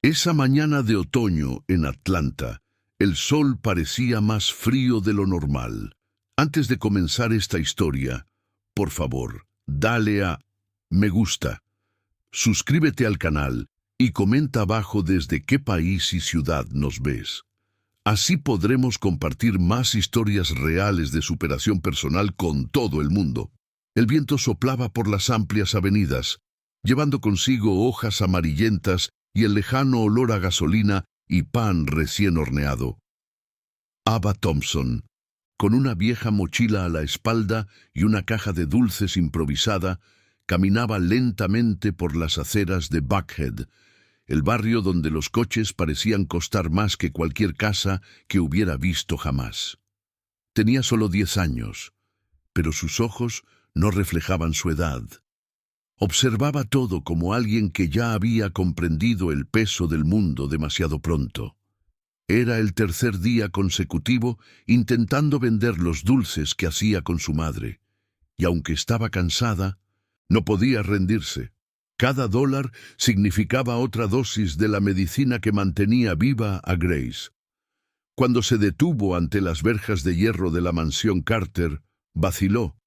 Esa mañana de otoño en Atlanta, el sol parecía más frío de lo normal. Antes de comenzar esta historia, por favor, dale a me gusta, suscríbete al canal y comenta abajo desde qué país y ciudad nos ves. Así podremos compartir más historias reales de superación personal con todo el mundo. El viento soplaba por las amplias avenidas, llevando consigo hojas amarillentas y el lejano olor a gasolina y pan recién horneado. Ava Thompson, con una vieja mochila a la espalda y una caja de dulces improvisada, caminaba lentamente por las aceras de Buckhead, el barrio donde los coches parecían costar más que cualquier casa que hubiera visto jamás. Tenía solo 10 años, pero sus ojos no reflejaban su edad. Observaba todo como alguien que ya había comprendido el peso del mundo demasiado pronto. Era el tercer día consecutivo intentando vender los dulces que hacía con su madre, y aunque estaba cansada, no podía rendirse. Cada dólar significaba otra dosis de la medicina que mantenía viva a Grace. Cuando se detuvo ante las verjas de hierro de la mansión Carter, vaciló.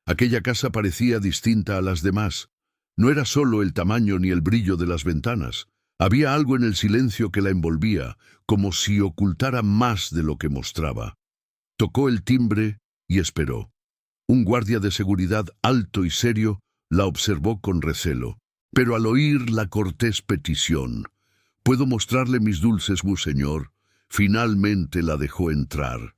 Aquella casa parecía distinta a las demás. No era solo el tamaño ni el brillo de las ventanas. Había algo en el silencio que la envolvía, como si ocultara más de lo que mostraba. Tocó el timbre y esperó. Un guardia de seguridad alto y serio la observó con recelo. Pero al oír la cortés petición, «¿Puedo mostrarle mis dulces, señor?», finalmente la dejó entrar.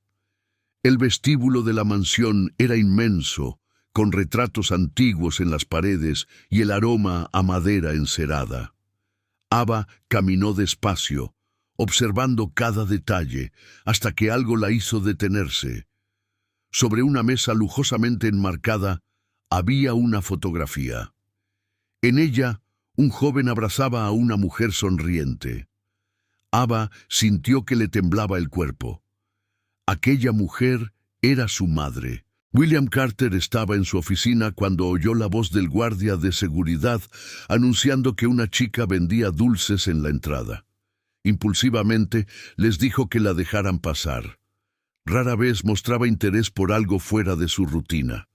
El vestíbulo de la mansión era inmenso, con retratos antiguos en las paredes y el aroma a madera encerada. Ava caminó despacio, observando cada detalle, hasta que algo la hizo detenerse. Sobre una mesa lujosamente enmarcada había una fotografía. En ella, un joven abrazaba a una mujer sonriente. Ava sintió que le temblaba el cuerpo. Aquella mujer era su madre. William Carter estaba en su oficina cuando oyó la voz del guardia de seguridad anunciando que una chica vendía dulces en la entrada. Impulsivamente les dijo que la dejaran pasar. Rara vez mostraba interés por algo fuera de su rutina.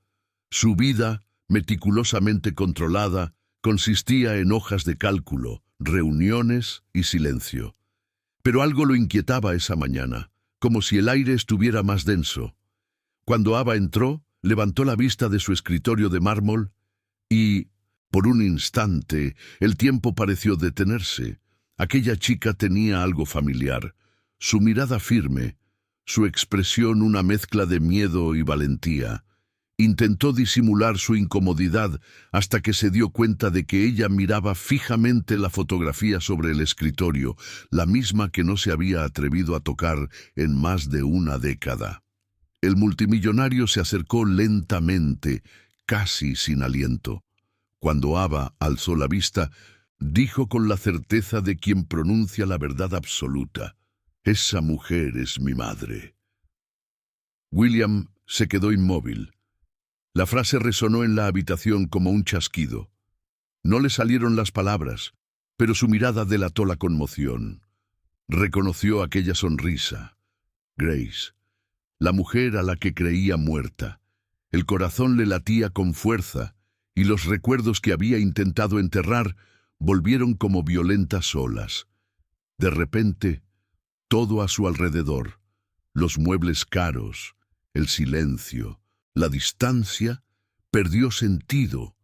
Su vida, meticulosamente controlada, consistía en hojas de cálculo, reuniones y silencio. Pero algo lo inquietaba esa mañana, como si el aire estuviera más denso. Cuando Ava entró, levantó la vista de su escritorio de mármol y, por un instante, el tiempo pareció detenerse. Aquella chica tenía algo familiar. Su mirada firme, su expresión una mezcla de miedo y valentía. Intentó disimular su incomodidad hasta que se dio cuenta de que ella miraba fijamente la fotografía sobre el escritorio, la misma que no se había atrevido a tocar en más de una década. El multimillonario se acercó lentamente, casi sin aliento. Cuando Ava alzó la vista, dijo con la certeza de quien pronuncia la verdad absoluta: «Esa mujer es mi madre». William se quedó inmóvil. La frase resonó en la habitación como un chasquido. No le salieron las palabras, pero su mirada delató la conmoción. Reconoció aquella sonrisa. Grace, la mujer a la que creía muerta. El corazón le latía con fuerza, y los recuerdos que había intentado enterrar volvieron como violentas olas. De repente, todo a su alrededor, los muebles caros, el silencio, la distancia, perdió sentido.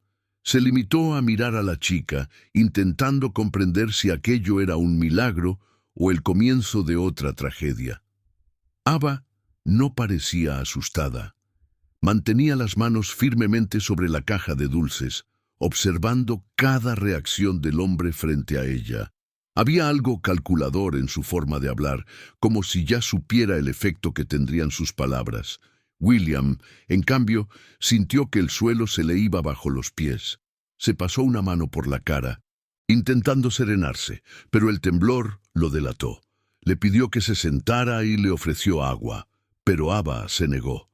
Se limitó a mirar a la chica, intentando comprender si aquello era un milagro o el comienzo de otra tragedia. Ava no parecía asustada. Mantenía las manos firmemente sobre la caja de dulces, observando cada reacción del hombre frente a ella. Había algo calculador en su forma de hablar, como si ya supiera el efecto que tendrían sus palabras. William, en cambio, sintió que el suelo se le iba bajo los pies. Se pasó una mano por la cara, intentando serenarse, pero el temblor lo delató. Le pidió que se sentara y le ofreció agua, pero Ava se negó.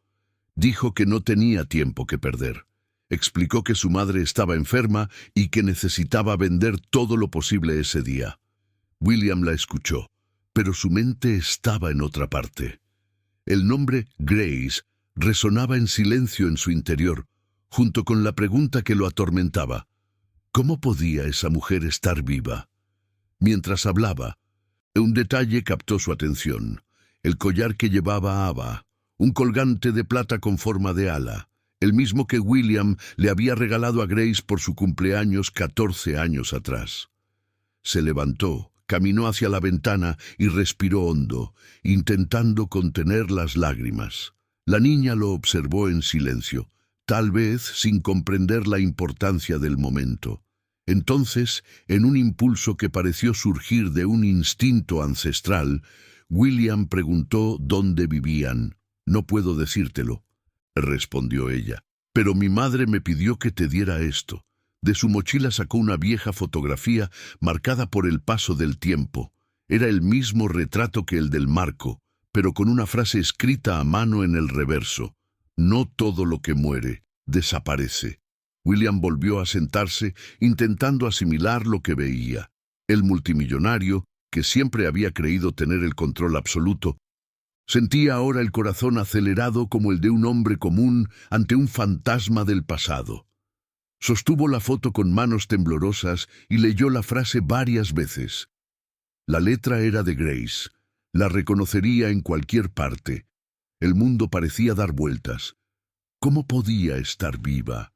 Dijo que no tenía tiempo que perder. Explicó que su madre estaba enferma y que necesitaba vender todo lo posible ese día. William la escuchó, pero su mente estaba en otra parte. El nombre Grace resonaba en silencio en su interior, junto con la pregunta que lo atormentaba. ¿Cómo podía esa mujer estar viva? Mientras hablaba, un detalle captó su atención: el collar que llevaba Ava, un colgante de plata con forma de ala, el mismo que William le había regalado a Grace por su cumpleaños 14 años atrás. Se levantó, caminó hacia la ventana y respiró hondo, intentando contener las lágrimas. La niña lo observó en silencio, tal vez sin comprender la importancia del momento. Entonces, en un impulso que pareció surgir de un instinto ancestral, William preguntó dónde vivían. «No puedo decírtelo», respondió ella, «pero mi madre me pidió que te diera esto». De su mochila sacó una vieja fotografía marcada por el paso del tiempo. Era el mismo retrato que el del marco, pero con una frase escrita a mano en el reverso: «No todo lo que muere desaparece». William volvió a sentarse, intentando asimilar lo que veía. El multimillonario, que siempre había creído tener el control absoluto, sentía ahora el corazón acelerado como el de un hombre común ante un fantasma del pasado. Sostuvo la foto con manos temblorosas y leyó la frase varias veces. La letra era de Grace. La reconocería en cualquier parte. El mundo parecía dar vueltas. ¿Cómo podía estar viva?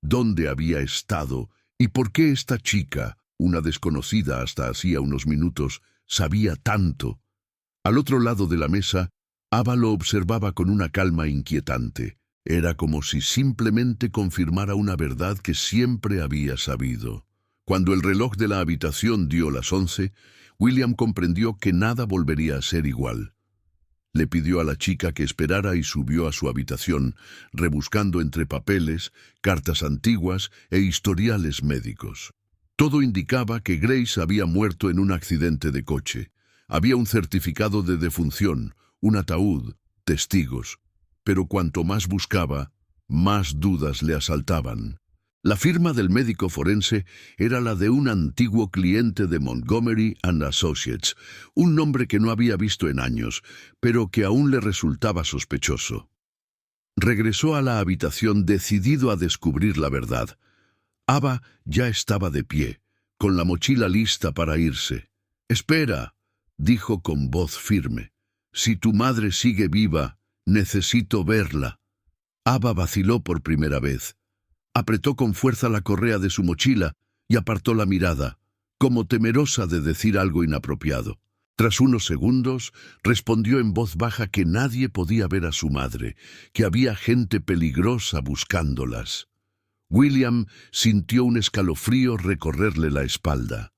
¿Dónde había estado? ¿Y por qué esta chica, una desconocida hasta hacía unos minutos, sabía tanto? Al otro lado de la mesa, Ava lo observaba con una calma inquietante. Era como si simplemente confirmara una verdad que siempre había sabido. Cuando el reloj de la habitación dio las 11, William comprendió que nada volvería a ser igual. Le pidió a la chica que esperara y subió a su habitación, rebuscando entre papeles, cartas antiguas e historiales médicos. Todo indicaba que Grace había muerto en un accidente de coche. Había un certificado de defunción, un ataúd, testigos. Pero cuanto más buscaba, más dudas le asaltaban. La firma del médico forense era la de un antiguo cliente de Montgomery and Associates, un nombre que no había visto en años, pero que aún le resultaba sospechoso. Regresó a la habitación decidido a descubrir la verdad. Ava ya estaba de pie, con la mochila lista para irse. «Espera», dijo con voz firme. «Si tu madre sigue viva, necesito verla». Ava vaciló por primera vez. Apretó con fuerza la correa de su mochila y apartó la mirada, como temerosa de decir algo inapropiado. Tras unos segundos, respondió en voz baja que nadie podía ver a su madre, que había gente peligrosa buscándolas. William sintió un escalofrío recorrerle la espalda.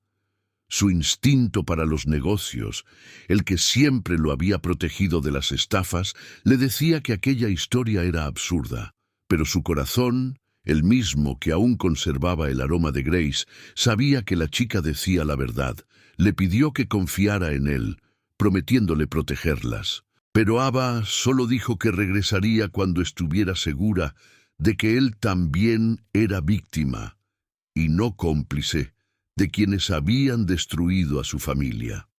Su instinto para los negocios, el que siempre lo había protegido de las estafas, le decía que aquella historia era absurda, pero su corazón, el mismo que aún conservaba el aroma de Grace, sabía que la chica decía la verdad. Le pidió que confiara en él, prometiéndole protegerlas. Pero Ava solo dijo que regresaría cuando estuviera segura de que él también era víctima, y no cómplice, de quienes habían destruido a su familia.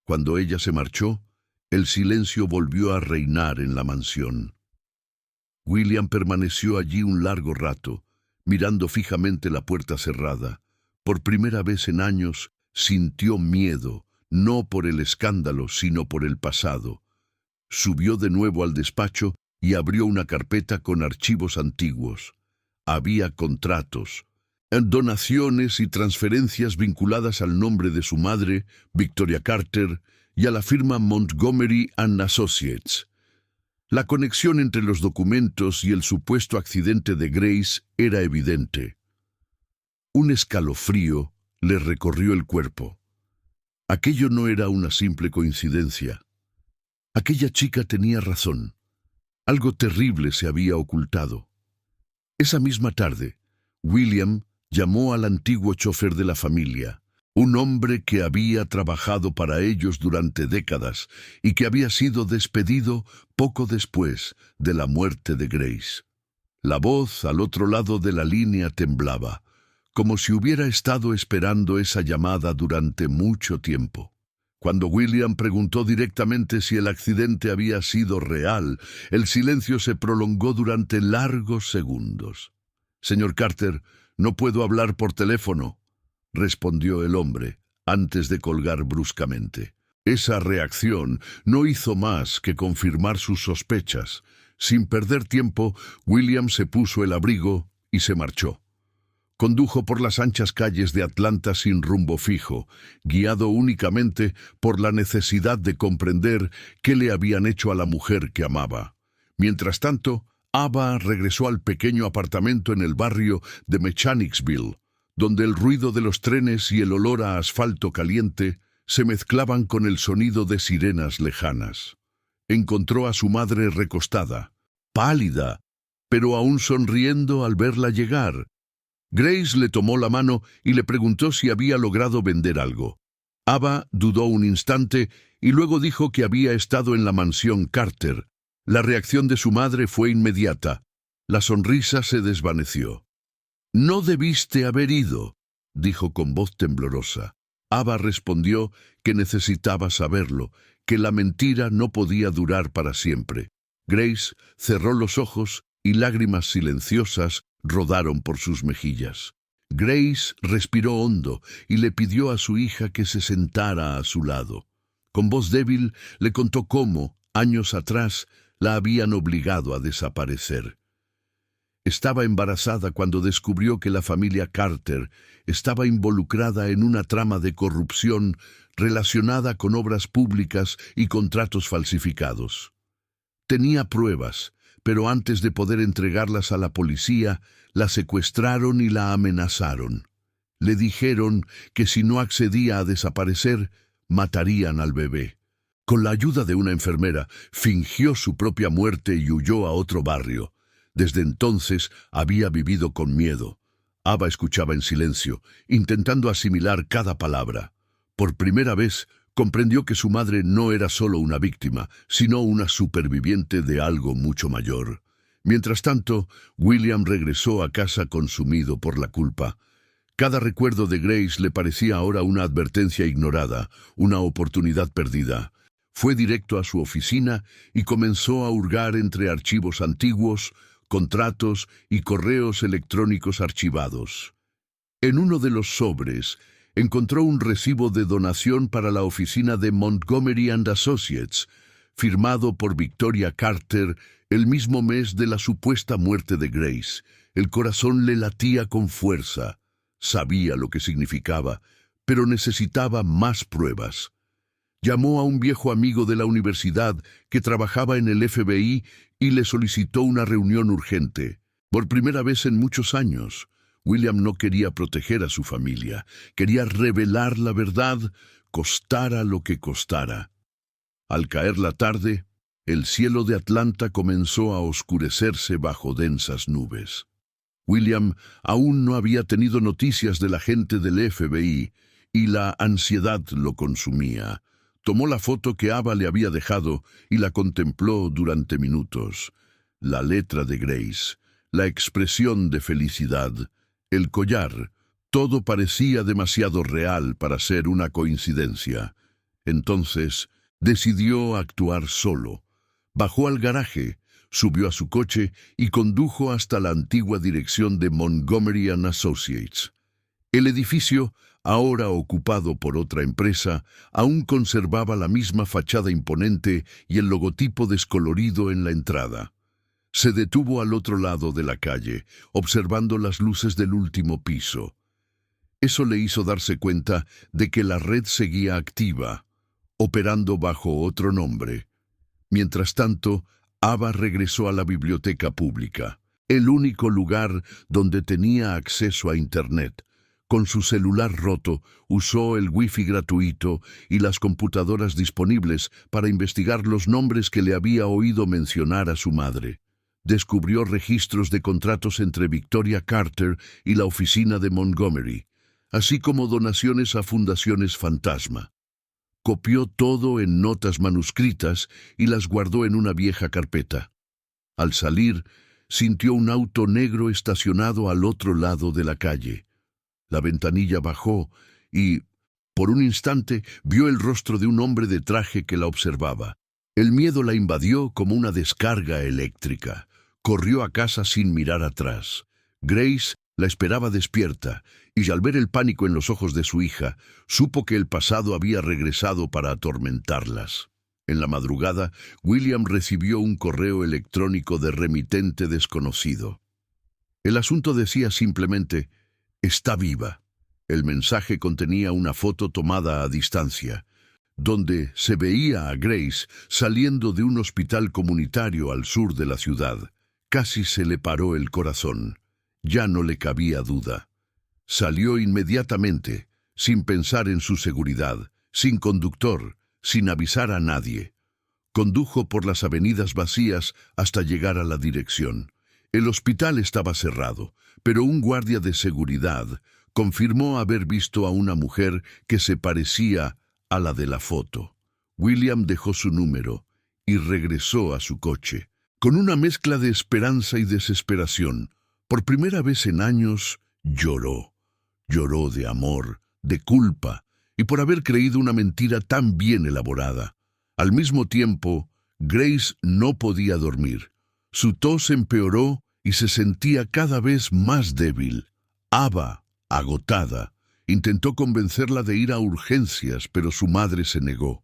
Cuando ella se marchó, el silencio volvió a reinar en la mansión. William permaneció allí un largo rato, mirando fijamente la puerta cerrada. Por primera vez en años sintió miedo, no por el escándalo, sino por el pasado. Subió de nuevo al despacho y abrió una carpeta con archivos antiguos. Había contratos, donaciones y transferencias vinculadas al nombre de su madre, Victoria Carter, y a la firma Montgomery and Associates. La conexión entre los documentos y el supuesto accidente de Grace era evidente. Un escalofrío le recorrió el cuerpo. Aquello no era una simple coincidencia. Aquella chica tenía razón. Algo terrible se había ocultado. Esa misma tarde, William llamó al antiguo chofer de la familia, un hombre que había trabajado para ellos durante décadas y que había sido despedido poco después de la muerte de Grace. La voz al otro lado de la línea temblaba. como si hubiera estado esperando esa llamada durante mucho tiempo. Cuando William preguntó directamente si el accidente había sido real, el silencio se prolongó durante largos segundos. «Señor Carter, no puedo hablar por teléfono», respondió el hombre, antes de colgar bruscamente. Esa reacción no hizo más que confirmar sus sospechas. Sin perder tiempo, William se puso el abrigo y se marchó. Condujo por las anchas calles de Atlanta sin rumbo fijo, guiado únicamente por la necesidad de comprender qué le habían hecho a la mujer que amaba. Mientras tanto, Ava regresó al pequeño apartamento en el barrio de Mechanicsville, donde el ruido de los trenes y el olor a asfalto caliente se mezclaban con el sonido de sirenas lejanas. Encontró a su madre recostada, pálida, pero aún sonriendo al verla llegar. Grace le tomó la mano y le preguntó si había logrado vender algo. Ava dudó un instante y luego dijo que había estado en la mansión Carter. La reacción de su madre fue inmediata. La sonrisa se desvaneció. «No debiste haber ido», dijo con voz temblorosa. Ava respondió que necesitaba saberlo, que la mentira no podía durar para siempre. Grace cerró los ojos y lágrimas silenciosas rodaron por sus mejillas. Grace respiró hondo y le pidió a su hija que se sentara a su lado. Con voz débil le contó cómo, años atrás, la habían obligado a desaparecer. Estaba embarazada cuando descubrió que la familia Carter estaba involucrada en una trama de corrupción relacionada con obras públicas y contratos falsificados. Tenía pruebas, pero antes de poder entregarlas a la policía, la secuestraron y la amenazaron. Le dijeron que si no accedía a desaparecer, matarían al bebé. Con la ayuda de una enfermera, fingió su propia muerte y huyó a otro barrio. Desde entonces había vivido con miedo. Ava escuchaba en silencio, intentando asimilar cada palabra. Por primera vez, comprendió que su madre no era solo una víctima, sino una superviviente de algo mucho mayor. Mientras tanto, William regresó a casa consumido por la culpa. Cada recuerdo de Grace le parecía ahora una advertencia ignorada, una oportunidad perdida. Fue directo a su oficina y comenzó a hurgar entre archivos antiguos, contratos y correos electrónicos archivados. En uno de los sobres, encontró un recibo de donación para la oficina de Montgomery & Associates, firmado por Victoria Carter el mismo mes de la supuesta muerte de Grace. El corazón le latía con fuerza. Sabía lo que significaba, pero necesitaba más pruebas. Llamó a un viejo amigo de la universidad que trabajaba en el FBI y le solicitó una reunión urgente. Por primera vez en muchos años, William no quería proteger a su familia, quería revelar la verdad, costara lo que costara. Al caer la tarde, el cielo de Atlanta comenzó a oscurecerse bajo densas nubes. William aún no había tenido noticias del agente del FBI y la ansiedad lo consumía. Tomó la foto que Ava le había dejado y la contempló durante minutos. La letra de Grace, la expresión de felicidad, el collar, todo parecía demasiado real para ser una coincidencia. Entonces, decidió actuar solo. Bajó al garaje, subió a su coche y condujo hasta la antigua dirección de Montgomery & Associates. El edificio, ahora ocupado por otra empresa, aún conservaba la misma fachada imponente y el logotipo descolorido en la entrada. Se detuvo al otro lado de la calle, observando las luces del último piso. Eso le hizo darse cuenta de que la red seguía activa, operando bajo otro nombre. Mientras tanto, Ava regresó a la biblioteca pública, el único lugar donde tenía acceso a Internet. Con su celular roto, usó el wifi gratuito y las computadoras disponibles para investigar los nombres que le había oído mencionar a su madre. Descubrió registros de contratos entre Victoria Carter y la oficina de Montgomery, así como donaciones a fundaciones fantasma. Copió todo en notas manuscritas y las guardó en una vieja carpeta. Al salir, sintió un auto negro estacionado al otro lado de la calle. La ventanilla bajó y, por un instante, vio el rostro de un hombre de traje que la observaba. El miedo la invadió como una descarga eléctrica. Corrió a casa sin mirar atrás. Grace la esperaba despierta, y al ver el pánico en los ojos de su hija, supo que el pasado había regresado para atormentarlas. En la madrugada, William recibió un correo electrónico de remitente desconocido. El asunto decía simplemente: «Está viva». El mensaje contenía una foto tomada a distancia, donde se veía a Grace saliendo de un hospital comunitario al sur de la ciudad. Casi se le paró el corazón. Ya no le cabía duda. Salió inmediatamente, sin pensar en su seguridad, sin conductor, sin avisar a nadie. Condujo por las avenidas vacías hasta llegar a la dirección. El hospital estaba cerrado, pero un guardia de seguridad confirmó haber visto a una mujer que se parecía a la de la foto. William dejó su número y regresó a su coche. Con una mezcla de esperanza y desesperación, por primera vez en años, lloró. Lloró de amor, de culpa, y por haber creído una mentira tan bien elaborada. Al mismo tiempo, Grace no podía dormir. Su tos empeoró y se sentía cada vez más débil. Ava, agotada, intentó convencerla de ir a urgencias, pero su madre se negó.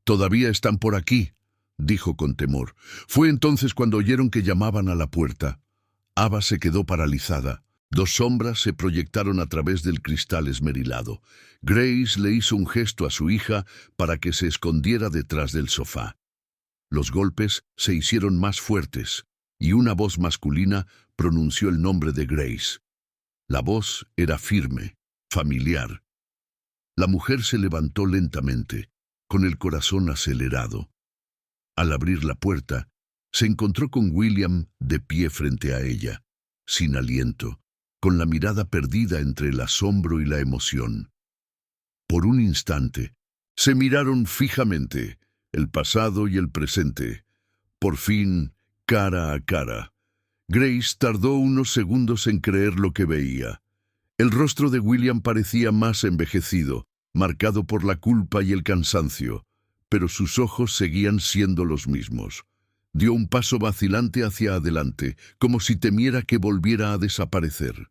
«Todavía están por aquí», dijo con temor. Fue entonces cuando oyeron que llamaban a la puerta. Ava se quedó paralizada. Dos sombras se proyectaron a través del cristal esmerilado. Grace le hizo un gesto a su hija para que se escondiera detrás del sofá. Los golpes se hicieron más fuertes, y una voz masculina pronunció el nombre de Grace. La voz era firme, familiar. La mujer se levantó lentamente, con el corazón acelerado. Al abrir la puerta, se encontró con William de pie frente a ella, sin aliento, con la mirada perdida entre el asombro y la emoción. Por un instante, se miraron fijamente, el pasado y el presente, por fin, cara a cara. Grace tardó unos segundos en creer lo que veía. El rostro de William parecía más envejecido, marcado por la culpa y el cansancio, pero sus ojos seguían siendo los mismos. Dio un paso vacilante hacia adelante, como si temiera que volviera a desaparecer.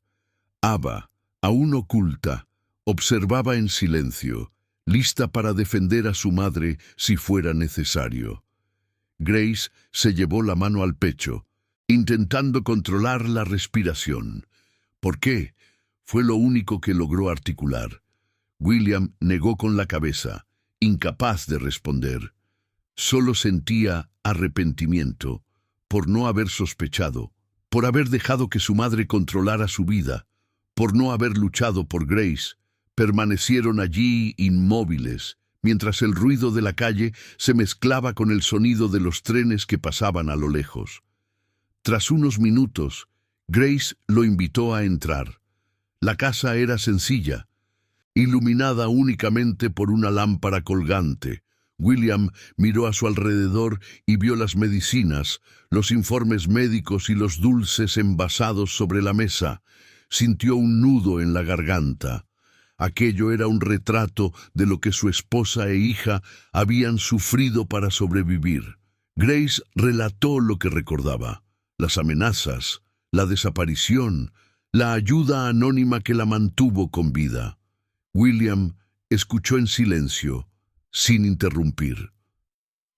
Ava, aún oculta, observaba en silencio, lista para defender a su madre si fuera necesario. Grace se llevó la mano al pecho, intentando controlar la respiración. ¿Por qué? Fue lo único que logró articular. William negó con la cabeza, incapaz de responder. Solo sentía arrepentimiento por no haber sospechado, por haber dejado que su madre controlara su vida, por no haber luchado por Grace. Permanecieron allí inmóviles, mientras el ruido de la calle se mezclaba con el sonido de los trenes que pasaban a lo lejos. Tras unos minutos, Grace lo invitó a entrar. La casa era sencilla, iluminada únicamente por una lámpara colgante. William miró a su alrededor y vio las medicinas, los informes médicos y los dulces envasados sobre la mesa. Sintió un nudo en la garganta. Aquello era un retrato de lo que su esposa e hija habían sufrido para sobrevivir. Grace relató lo que recordaba: las amenazas, la desaparición, la ayuda anónima que la mantuvo con vida. William escuchó en silencio, sin interrumpir.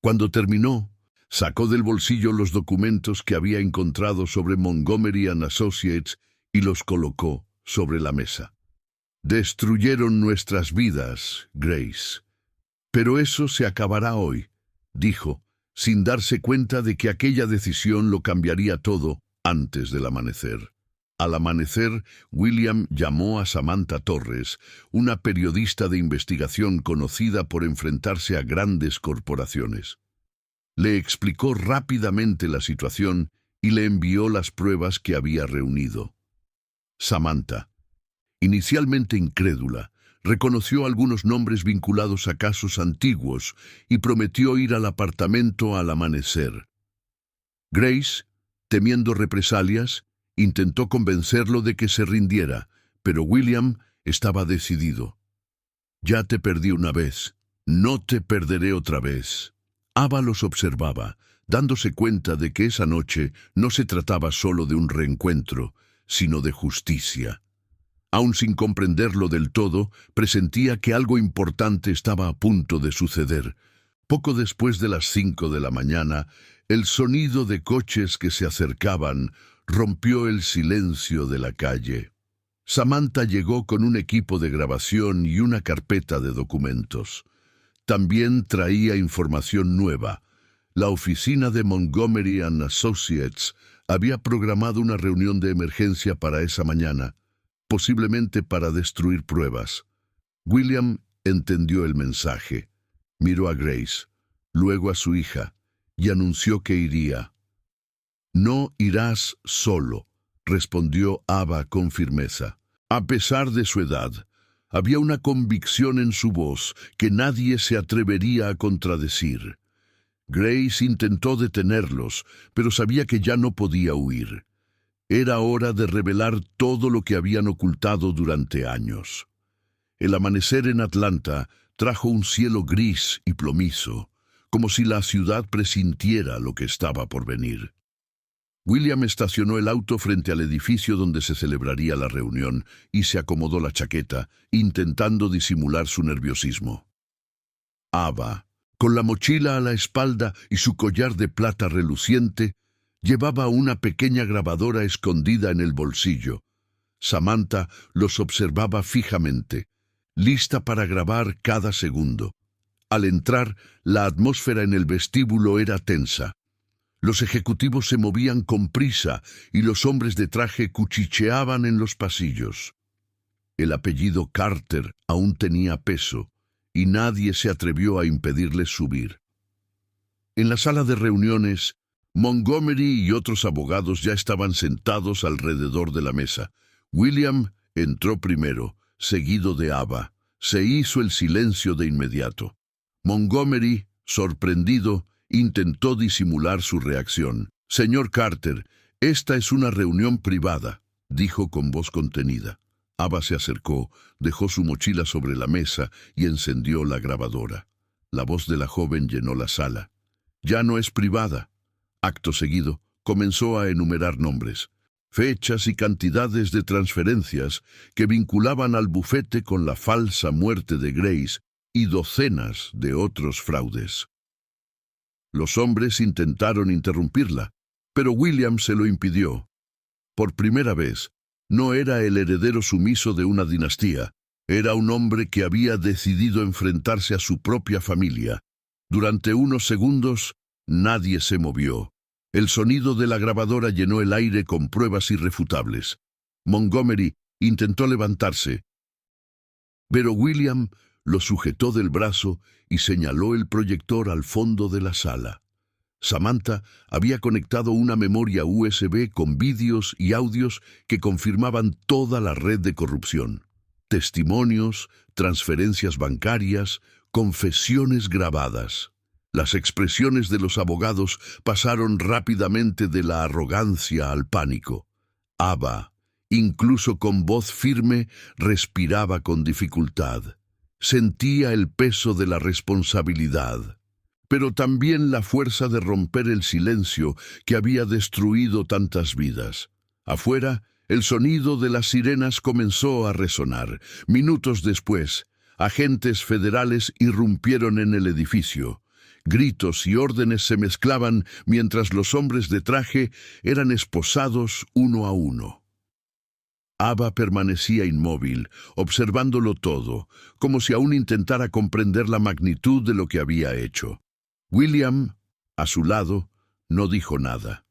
Cuando terminó, sacó del bolsillo los documentos que había encontrado sobre Montgomery and Associates y los colocó sobre la mesa. «Destruyeron nuestras vidas, Grace. Pero eso se acabará hoy», dijo, sin darse cuenta de que aquella decisión lo cambiaría todo antes del amanecer. Al amanecer, William llamó a Samantha Torres, una periodista de investigación conocida por enfrentarse a grandes corporaciones. Le explicó rápidamente la situación y le envió las pruebas que había reunido. Samantha, inicialmente incrédula, reconoció algunos nombres vinculados a casos antiguos y prometió ir al apartamento al amanecer. Grace, temiendo represalias, intentó convencerlo de que se rindiera, pero William Estaba decidido. Ya te perdí una vez, no te perderé otra vez. Ava los observaba, dándose cuenta de que esa noche no se trataba solo de un reencuentro, sino de justicia. Aun sin comprenderlo del todo, presentía que algo importante estaba a punto de suceder. Poco después de las 5 de la mañana, el sonido de coches que se acercaban rompió el silencio de la calle. Samantha llegó con un equipo de grabación y una carpeta de documentos. También traía información nueva. La oficina de Montgomery & Associates había programado una reunión de emergencia para esa mañana, posiblemente para destruir pruebas. William entendió el mensaje. Miró a Grace, luego a su hija, y anunció que iría. «No irás solo», respondió Ava con firmeza. A pesar de su edad, había una convicción en su voz que nadie se atrevería a contradecir. Grace intentó detenerlos, pero sabía que ya no podía huir. Era hora de revelar todo lo que habían ocultado durante años. El amanecer en Atlanta trajo un cielo gris y plomizo, como si la ciudad presintiera lo que estaba por venir. William estacionó el auto frente al edificio donde se celebraría la reunión y se acomodó la chaqueta, intentando disimular su nerviosismo. Ava, con la mochila a la espalda y su collar de plata reluciente, llevaba una pequeña grabadora escondida en el bolsillo. Samantha los observaba fijamente, lista para grabar cada segundo. Al entrar, la atmósfera en el vestíbulo era tensa. Los ejecutivos se movían con prisa y los hombres de traje cuchicheaban en los pasillos. El apellido Carter aún tenía peso y nadie se atrevió a impedirles subir. En la sala de reuniones, Montgomery y otros abogados ya estaban sentados alrededor de la mesa. William entró primero, seguido de Ava. Se hizo el silencio de inmediato. Montgomery, sorprendido, intentó disimular su reacción. «Señor Carter, esta es una reunión privada», dijo con voz contenida. Ava se acercó, dejó su mochila sobre la mesa y encendió la grabadora. La voz de la joven llenó la sala. «Ya no es privada». Acto seguido, comenzó a enumerar nombres, fechas y cantidades de transferencias que vinculaban al bufete con la falsa muerte de Grace y docenas de otros fraudes. Los hombres intentaron interrumpirla, pero William se lo impidió. Por primera vez, no era el heredero sumiso de una dinastía, era un hombre que había decidido enfrentarse a su propia familia. Durante unos segundos, nadie se movió. El sonido de la grabadora llenó el aire con pruebas irrefutables. Montgomery intentó levantarse, pero William lo sujetó del brazo y señaló el proyector al fondo de la sala. Samantha había conectado una memoria USB con vídeos y audios que confirmaban toda la red de corrupción. Testimonios, transferencias bancarias, confesiones grabadas. Las expresiones de los abogados pasaron rápidamente de la arrogancia al pánico. Ava, incluso con voz firme, respiraba con dificultad. Sentía el peso de la responsabilidad, pero también la fuerza de romper el silencio que había destruido tantas vidas. Afuera, el sonido de las sirenas comenzó a resonar. Minutos después, agentes federales irrumpieron en el edificio. Gritos y órdenes se mezclaban mientras los hombres de traje eran esposados uno a uno. Ava permanecía inmóvil, observándolo todo, como si aún intentara comprender la magnitud de lo que había hecho. William, a su lado, no dijo nada.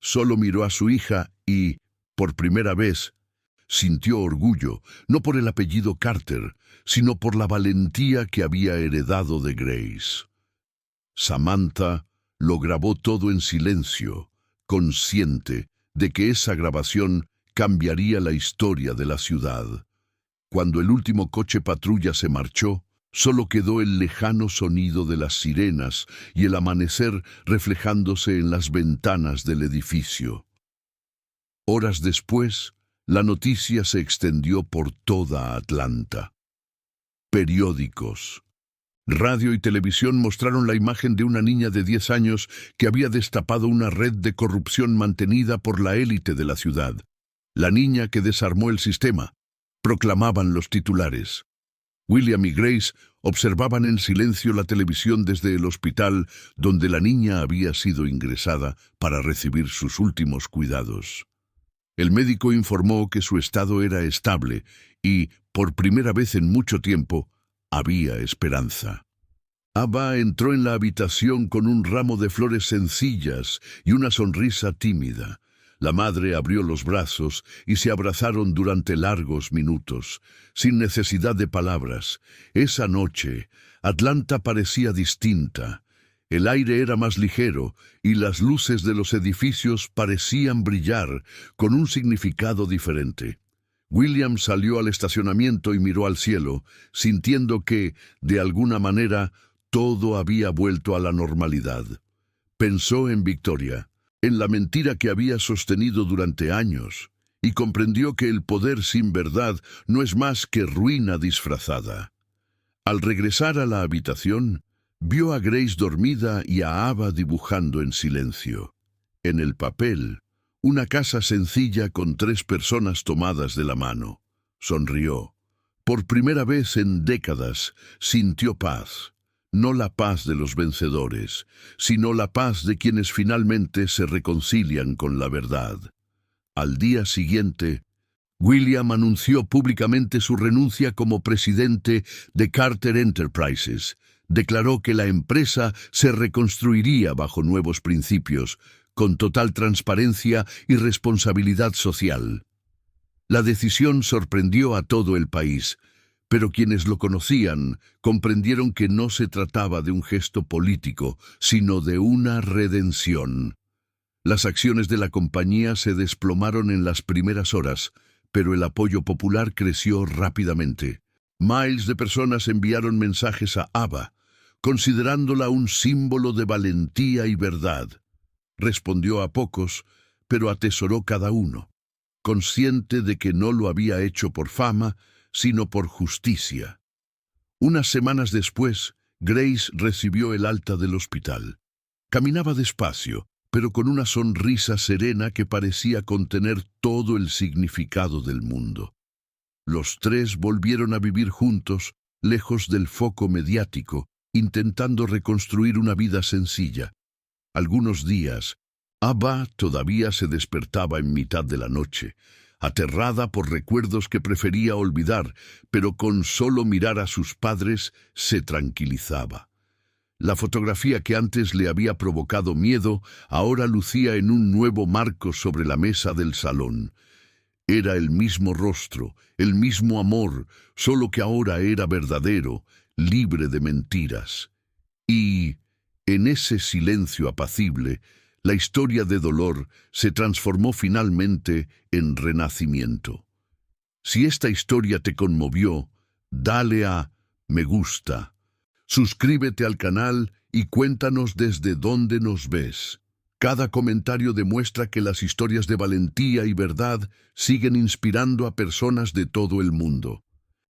Solo miró a su hija y, por primera vez, sintió orgullo, no por el apellido Carter, sino por la valentía que había heredado de Grace. Samantha lo grabó todo en silencio, consciente de que esa grabación cambiaría la historia de la ciudad. Cuando el último coche patrulla se marchó, solo quedó el lejano sonido de las sirenas y el amanecer reflejándose en las ventanas del edificio. Horas después, La noticia se extendió por toda Atlanta. Periódicos, radio y televisión mostraron la imagen de una niña de 10 años que había destapado una red de corrupción mantenida por la élite de la ciudad. La niña que desarmó el sistema, proclamaban los titulares. William y Grace observaban en silencio la televisión desde el hospital donde la niña había sido ingresada para recibir sus últimos cuidados. El médico informó que su estado era estable y, por primera vez en mucho tiempo, había esperanza. Ava entró en la habitación con un ramo de flores sencillas y una sonrisa tímida. La madre abrió los brazos y se abrazaron durante largos minutos, sin necesidad de palabras. Esa noche, Atlanta parecía distinta. El aire era más ligero y las luces de los edificios parecían brillar con un significado diferente. William salió al estacionamiento y miró al cielo, sintiendo que, de alguna manera, todo había vuelto a la normalidad. Pensó en Victoria, en la mentira que había sostenido durante años, y comprendió que el poder sin verdad no es más que ruina disfrazada. Al regresar a la habitación, vio a Grace dormida y a Ava dibujando en silencio. En el papel, una casa sencilla con 3 personas tomadas de la mano. Sonrió. Por primera vez en décadas, sintió paz. No la paz de los vencedores, sino la paz de quienes finalmente se reconcilian con la verdad. Al día siguiente, William anunció públicamente su renuncia como presidente de Carter Enterprises. Declaró que la empresa se reconstruiría bajo nuevos principios, con total transparencia y responsabilidad social. La decisión sorprendió a todo el país, pero quienes lo conocían comprendieron que no se trataba de un gesto político, sino de una redención. Las acciones de la compañía se desplomaron en las primeras horas, pero el apoyo popular creció rápidamente. Miles de personas enviaron mensajes a Ava, considerándola un símbolo de valentía y verdad. Respondió a pocos, pero atesoró cada uno, consciente de que no lo había hecho por fama, sino por justicia. Unas semanas después, Grace recibió el alta del hospital. Caminaba despacio, pero con una sonrisa serena que parecía contener todo el significado del mundo. Los 3 volvieron a vivir juntos, lejos del foco mediático, intentando reconstruir una vida sencilla. Algunos días, Ava todavía se despertaba en mitad de la noche, aterrada por recuerdos que prefería olvidar, pero con solo mirar a sus padres se tranquilizaba. La fotografía que antes le había provocado miedo ahora lucía en un nuevo marco sobre la mesa del salón. Era el mismo rostro, el mismo amor, solo que ahora era verdadero, libre de mentiras. Y, en ese silencio apacible, la historia de dolor se transformó finalmente en renacimiento. Si esta historia te conmovió, dale a me gusta. Suscríbete al canal y cuéntanos desde dónde nos ves. Cada comentario demuestra que las historias de valentía y verdad siguen inspirando a personas de todo el mundo.